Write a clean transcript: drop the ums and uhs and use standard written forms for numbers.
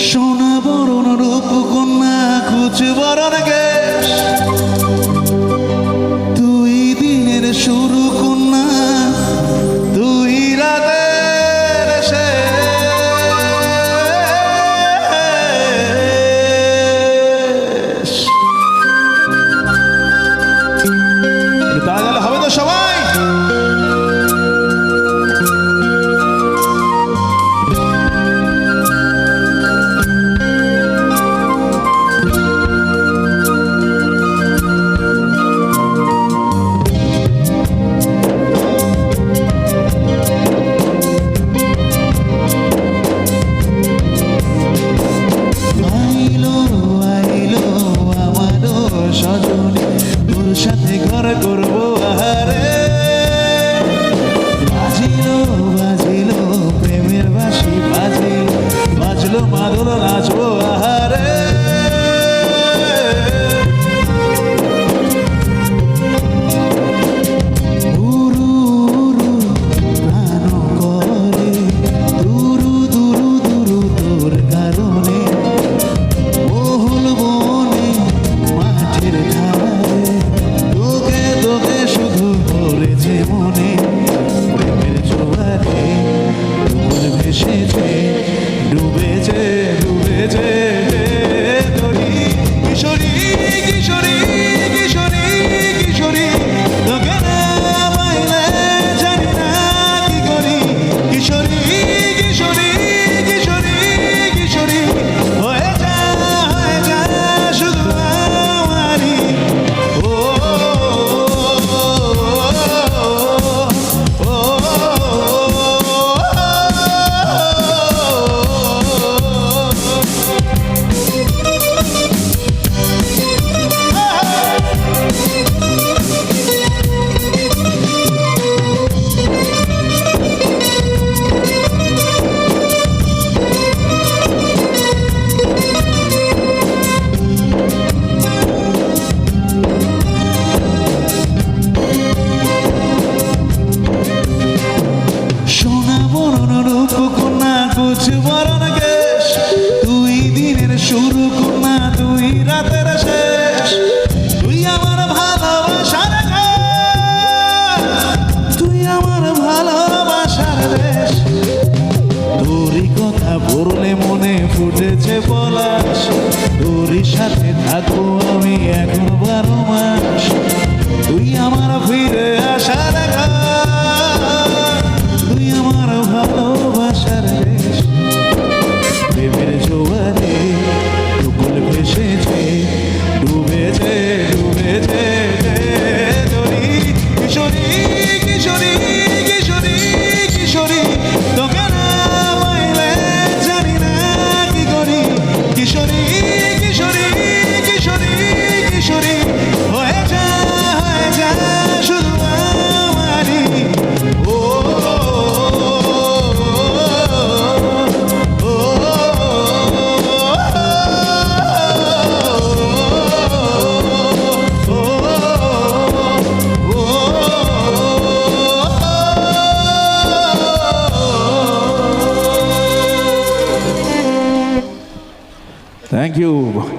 সোনা বরণ রূপ কন্যা কুচ বরণ কেশ, তুই দিনের শুরু কন্যা তুই রাতের শেষ। তাহলে হবে তো সবাই। সাথে ঘর করবো আহারে, বাজিলো বাজিলো প্রেমের বাঁশি, বাজিলো বাজলো মাদল নাচবো আহারে। উরু উরু প্রাণ করে দুরু দুরু দুরু তোর কারণে, বহুল বনে মাঠের ধারে তোকে তোকে শুধু পড়েছে মনে। প্রেমের জোয়ারে ডুবুর ভেসেছে, ডুবেছে ডুবেছে তোরি কিশোরী কিশোরী কিশোরী কিশোরী, তোকে না পাইলে জানি না কি করি। কিশোরী কিশোরী কিশোরী কিশোরী, হয়ে যা শুধু আমারই। ও কুচ বরণ কেশ, তুই দিনের শুরু কন্যা তুই রাতের শেষ। তুই আমার ভালোবাসার তুই আমার ভালোবাসার দেশ। তোরই কথা পড়লে মনে ফুটেছে পলাশ, তোরই সাথে থাকবো আমি এখন 12 মাস। তুই আমার ফিরে আসার তুই আমার ভালোবাসার দেশ। প্রেমের জোয়ারে টুকুল ভেসেছে, ডুবেছে ডুবেছে তোরি কিশোরী কিশোরী কিশোরী কিশোরী, তোকে না পাইলে জানি না কি করি। কিশোরী কিশোরী কিশোরী কিশোরী, হয়ে যা শুধু আমারই। ও Thank you.